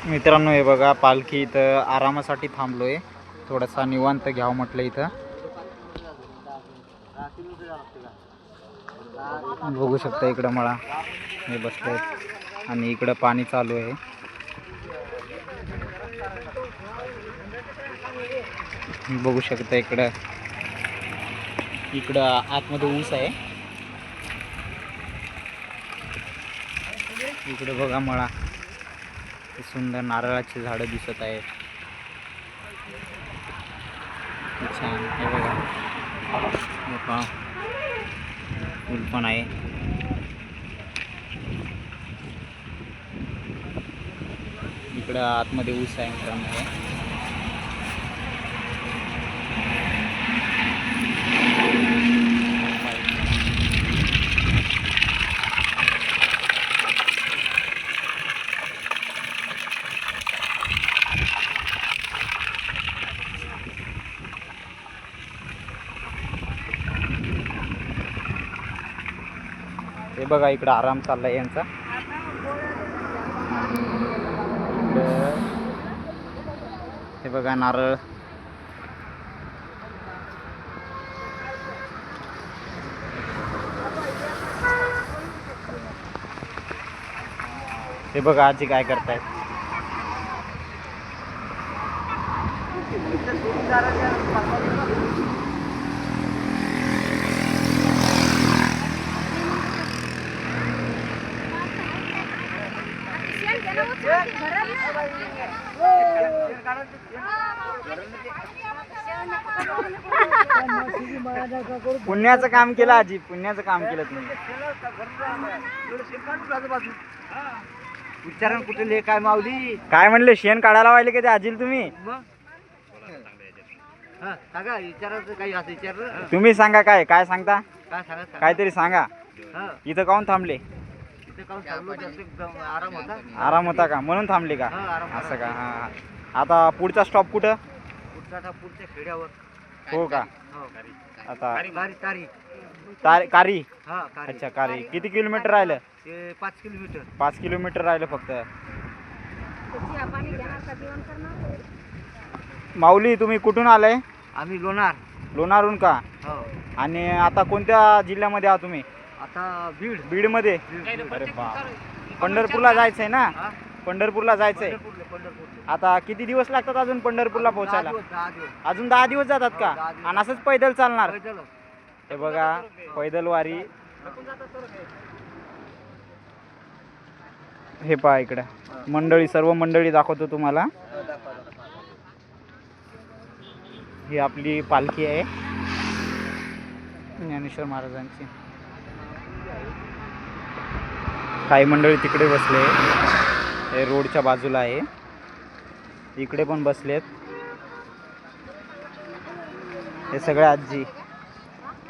मित्रांनो हे बघा पालखी इथं आरामासाठी थांबलोय, थोडासा निवांत घ्यावं म्हटलं इथं. बघू शकता इकडं मळा हे बसले आणि इकडं पाणी चालू आहे. बघू शकता इकडं आतमध्ये ऊस आहे. इकडे बघा मळा, सुंदर नारळाची झाडं दिसत आहेत. छान हे बघा मोठा फूल पण आहे. इकडं आतमध्ये ऊस आहे मित्रांनो. हे बघा इकडं आराम चाललाय यांचा. हे बघा नारळ, हे बघा आजी काय करतायत. पुण्याचं काम केलं आजी, पुण्याचं काम केलं तुम्ही. विचारण कुठे काय माऊली काय म्हणले, शेण काढायला वाहिले का ते आजील तुम्ही? सांगा विचारायचं काही असं विचारलं. तुम्ही सांगा काय काय सांगता, काय सांगा काहीतरी सांगा. इथं काहून थांबले? आराम होता. आराम होता का म्हणून थांबले का? असं का? हा. आता पुढचा स्टॉप कुठं? पुढच्या खेड्यावर. हो का? आता कारी. अच्छा कारी. किती किलोमीटर राहिलं? 5 किलोमीटर. 5 किलोमीटर राहिलं फक्त. माऊली तुम्ही कुठून आलाय? आम्ही लोणार. लोणारहून का? आणि आता कोणत्या जिल्ह्यामध्ये आहात तुम्ही? आता बीड मध्ये. अरे बाप, पंढरपूरला जायचंय ना? पंढरपूरला जायचंय. आता किती दिवस लागतात अजून पंढरपूरला पोहोचायला? अजून 10 दिवस जातात का? आणि असंच पैदल चालणार? हे बघा पैदल वारी. हे पहा इकडे मंडळी, सर्व मंडळी दाखवतो तुम्हाला. ही आपली पालखी आहे ज्ञानेश्वर महाराजांची. काही मंडळी तिकडे बसले, हे रोडच्या बाजूला आहे. इकडे पण बसलेत हे सगळे आजी.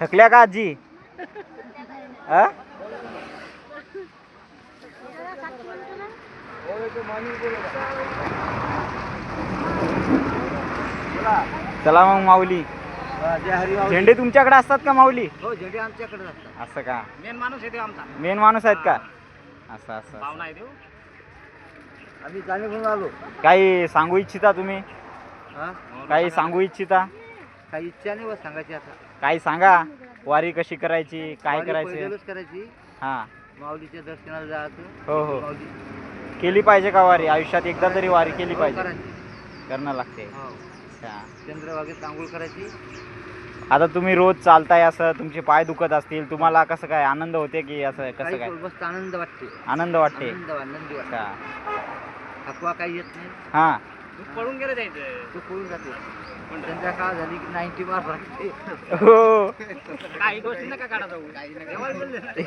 थकल्या का आजी? चला मग माऊली. झेंडे तुमच्याकडे असतात का माऊली? हो झेंडे आमच्याकडे असतात. असं का? मेन माणूस आहे आमचा. मेन माणूस आहेत का? असं असं. आम्ही जाणे घेऊन आलो. काही सांगू इच्छिता तुम्ही? काही सांगू इच्छिता? काही इच्छा नाही बस सांगायची. आता काही सांगा, वारी कशी करायची, काय करायचं? करायची. हा, माऊलीच्या दर्शनाला जायचं. हो हो. केली पाहिजे का वारी? आयुष्यात एकदा तरी वारी केली पाहिजे. करणं लागते. अच्छा. चंद्रभागेत आंघोळ करायची. आता तुम्ही रोज चालताय, असं तुमचे पाय दुखत असतील, तुम्हाला कसं काय आनंद होते की असं कसं काय? बस आनंद वाटते. आनंद वाटते. आनंदी वाटते. अच्छा. थकवा काही येत नाही. हा, पळून गेलं जायचं. तू पळून जाते. पण संध्याकाळ झाली की 90 मार लागते. हो. काही गोष्टी नका काढा जाऊ.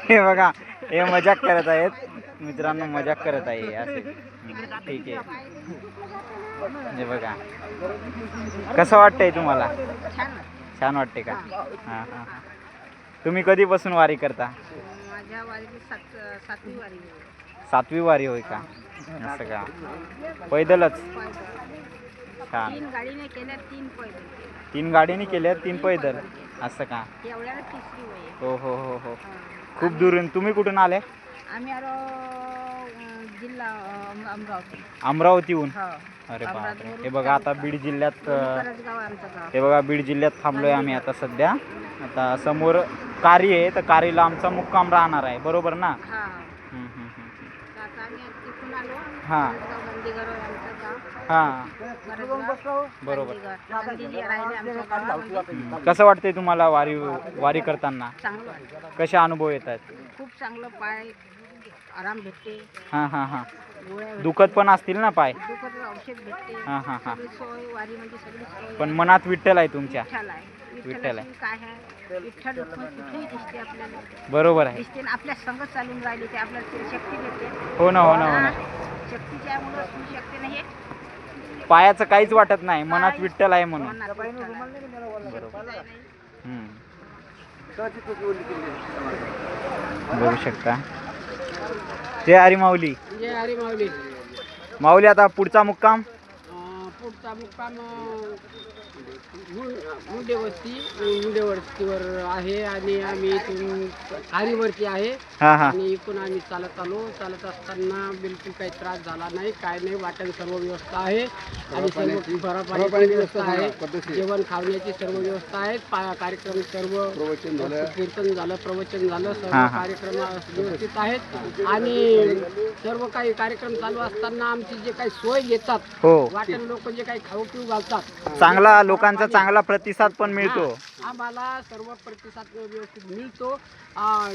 हे बघा हे मजाक करत आहेत मित्रांनो, मजाक करत आहे असे. ठीक आहे. हे बघा कसं वाटतंय तुम्हाला? छान वाटते का? हां हां. तुम्ही कधीपासून वारी करता? माझ्या वारीची 7वी वारी. 7वी वारी होय का? असं का? पैदलच? छान. 3 गाडीने केल्या, 3 पैदल. 3 गाडीने केल्या, 3 पैदल. असं का? एवढ्याला 3री वय. हो हो हो हो. खूप दूरून. तुम्ही कुठून आले? आम्ही आलो जिल्हा अमरावती. अमरावतीहून. हो. अरे बापरे. अमरावतीवरून हे बघा आता बीड जिल्ह्यात करंजगाव आहे आमचं गाव. हे बघा बीड जिल्ह्यात थांबलोय आम्ही आता सध्या. आता समोर कारी आहे तर कारीला आमचा मुक्काम राहणार आहे, बरोबर ना? हा. हम्म, हम्म, हम्म. तर आता आम्ही तिथून आलो. हा. करंजगाव नंदीघर आहे आमचं गाव. हा, करंजगाव, बरोबर. नंदीघर. नंदीजी राहिले आमच्या गावामध्ये. कसं वाटतंय तुम्हाला वारी करताना? चांगलं आहे. कसे अनुभव येतात? खूप चांगलं पाय आराम भेटते. हां हां हां. गोळ्या दुखत पण असतील ना पाय? दुखत औषध भेटते. हां हां हां. सगळी सोय वारीमध्ये सगळी सोय पण आहे. मनात विठ्ठल आहे तुमच्या? विठ्ठल आहे. विठ्ठल आहे. विठ्ठलाची काय आहे, विठ्ठल रुक्मिणी कुठेही दिसते आपल्याला. बरोबर आहे. दिसते ना, आपल्या संग चालून राहिली ते आपल्याला ते शक्ती देते. हो ना, हो ना, हो ना. शक्तीच्या मुळे शक्ती नाही पायाचं काहीच वाटत नाही, मनात विठ्ठल आहे म्हणून. मनात विठ्ठल आहे. बरोबर. शक्ती नाही. हम्म. बघू शकता. जय हरी माऊली. जय हरी माऊली. माऊली आता पुढचा मुक्काम? पुढचा मुक्काम मुंडे वस्तीवर आहे आणि आम्ही इथून खारीवरती आहे. हा हा. आणि इथून आम्ही चालत आलो. चालत असताना बिलकुल काही त्रास झाला नाही, काय नाही. वाटण सर्व व्यवस्था आहे आणि सर्व पाण्याची व्यवस्था आहे. जेवण खावण्याची सर्व व्यवस्था आहे. कार्यक्रम सर्व कीर्तन झालं, प्रवचन झालं, सर्व हा, हा. कार्यक्रम व्यवस्थित आहेत. आणि सर्व काही कार्यक्रम चालू असताना आमची जे काही सोय घेतात, हो. वाटण लोक जे काही खाऊ पिऊ घालतात, चांगला लोकांचा चांगला प्रतिसाद पण मिळतो. आम्हाला सर्व प्रतिसाद व्यवस्थित मिळतो.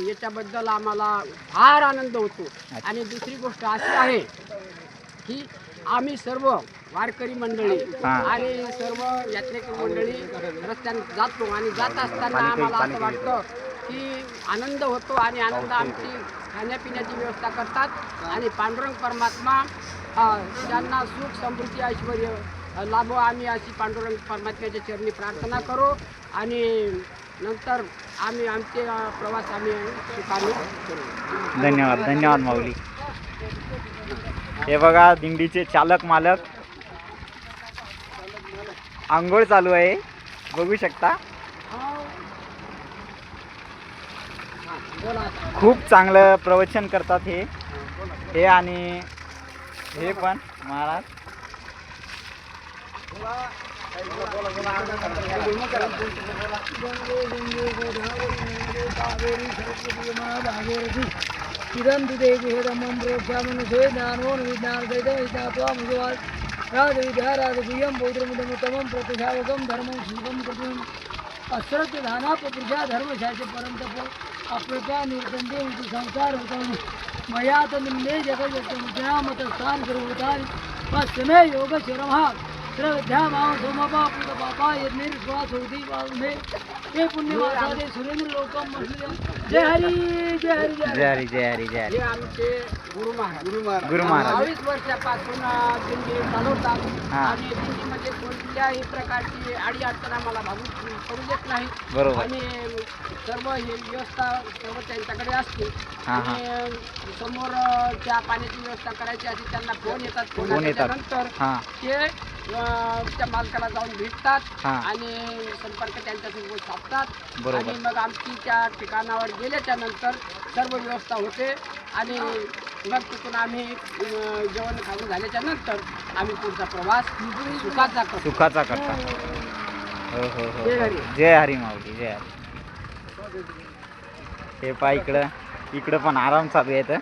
याच्याबद्दल आम्हाला फार आनंद होतो. आणि दुसरी गोष्ट अशी आहे की आम्ही सर्व वारकरी मंडळी हा. आणि सर्व यात्रेकरी मंडळी रस्त्याने जातो आणि जात असताना आम्हाला असं वाटतं की आनंद होतो आणि आनंद आमची खाण्यापिण्याची व्यवस्था करतात आणि पांडुरंग परमात्मा त्यांना सुख समृद्धी ऐश्वर लाभो आम्ही अशी पांडुरंग परमात्म्याच्या चरणी प्रार्थना करू आणि नंतर आम्ही आमचे प्रवास आम्ही सुखाने करू. धन्यवाद, धन्यवाद माऊली. हे बघा दिंडीचे चालक मालक आंघोळ चालू आहे, बघू शकता. खूप चांगलं प्रवचन करतात हे आणि हे पण महाराज. किरण देवी हेरमं प्रोक्षामनुषे ज्ञानोन विज्ञान सहितं विज्ञात्वा मुजवाद राजविद्या राजगुह्यं पौत्रमुदमुत्तमं प्रतिशावकं धर्मं शिवं कृतं अस्त्रस्य धानापपुरुषा धर्मशास्त्र परंतप अप्रपा निर्तंते मुझे संसार होतं मया तन्मे जगजगतमुद्रामतस्थान सर्वतानि पश्चिमे योग शिरमः श्रद्धा मां सोमपा पुत पापा यज्ञेर श्वास होती पावने हे पुण्यवासादे सुरेंद्र लोकम मस्लिम. जय हरी जय हरी जय हरी जय हरी जय हरी. हे आमचे गुरु महाराज गुरु महाराज 22 वर्षापासून दिंडी चालवतात हा. आणि दिंडीमध्ये कोणत्याही प्रकारची अडी अडचण आम्हाला भागू पडू देत नाही. बरोबर. आणि सर्व ही व्यवस्था सर्व त्यांच्याकडे असते. हा, हा. आणि समोर त्या पाण्याची व्यवस्था करायची अशी त्यांना फोन येतात. फोन येतात. नंतर हा. ते त्या मालकाला जाऊन भेटतात हा. आणि संपर्क त्यांच्यासोबत साधतात. बरोबर. आणि मग आमची त्या ठिकाणावर गेल्याच्या नंतर सर्व व्यवस्था होते आणि मग तिथून आम्ही जेवण खाऊन झाल्याच्या नंतर आम्ही पुढचा प्रवास सुखाचा करतो. सुखाचा करता. हो हो हो. जय हरी. जय हरी माऊली जय हरी. हे पहा इकडं पण आराम चालू आहे इथं.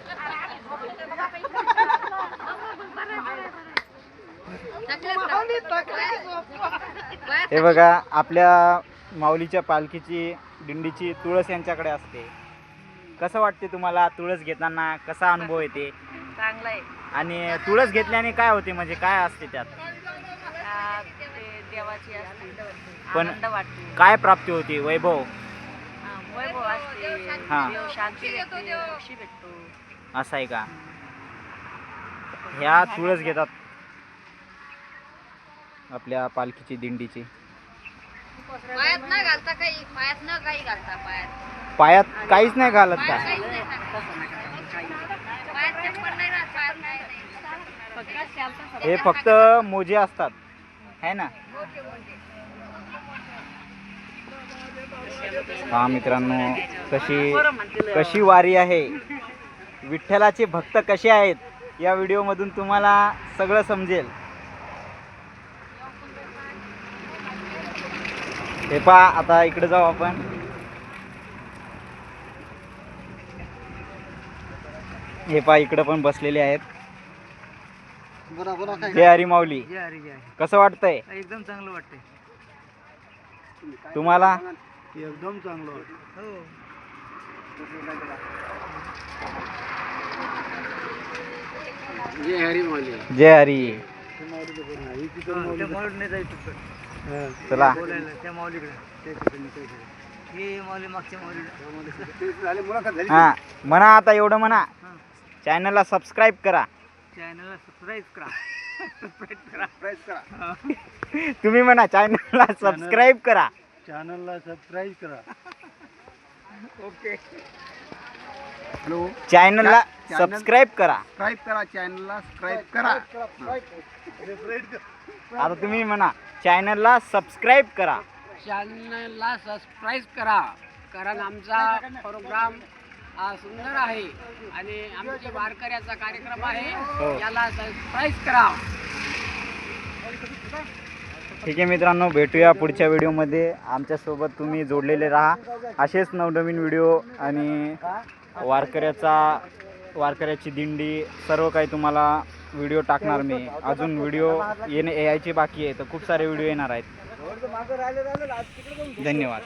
हे बघा आपल्या माऊलीच्या पालखीची दिंडीची तुळस यांच्याकडे असते. कसं वाटते तुम्हाला तुळस घेताना, कसा अनुभव येते? चांगलं आहे. आणि तुळस घेतल्याने काय होते, म्हणजे काय असते त्यात? ते देवाची असते. पण आनंद वाटते. काय प्राप्ती होती? वैभव वैभव असते. हा. देव शांती भेटते, मोक्ष भेटतो. असं आहे का? ह्या तुळस घेतात आपल्या पालखीची दिंडीची. पायात न घालता काही, पायात न काही घालता पायात काहीच नाही घालत का? काहीच नाही घालता. पायात चप्पल नाही राहत, पायात काही नाही. फक्त चालतं. हे फक्त मोजे असतात है ना? हा मित्रांनो, कशी वारी आहे, विठ्ठलाचे भक्त कसे आहेत या व्हिडिओमधून तुम्हाला सगळं समजेल. हे पहा, आता इकडे जाऊ आपण. हे पहा, इकडे पण बसलेले आहेत. जय हरी माऊली. कसं वाटतंय? एकदम चांगलं वाटतंय. तुम्हाला? एकदम चांगलं वाटतं. जय हरी माऊली. जय हरी. चला. हा, म्हणा आता एवढं म्हणा. चॅनलला सबस्क्राईब करा. चॅनलला सबस्क्राईब करा. तुम्ही म्हणा चॅनलला सबस्क्राईब करा. चॅनलला सबस्क्राईब करा. ओके. चॅनलला सबस्क्राईब करा. सबस्क्राईब करा. चॅनलला सबस्क्राईब करा. आता तुम्ही म्हणा चॅनलला सबस्क्राईब करा. चॅनलला सबस्क्राईब करा, कारण आमचा प्रोग्राम सुंदर आहे आणि आमचे वारकऱ्याचा कार्यक्रम आहे. याला सबस्क्राईब करा. ठीक आहे मित्रांनो, भेटूया पुढच्या व्हिडिओमध्ये. आमच्यासोबत तुम्ही जोडलेले राहा. असेच नवनवीन व्हिडिओ आणि वारकऱ्याची दिंडी सर्व काही तुम्हाला व्हिडिओ टाकणार मी. अजून व्हिडिओ यायचे बाकी आहे, तर खूप सारे व्हिडिओ येणार आहेत. धन्यवाद.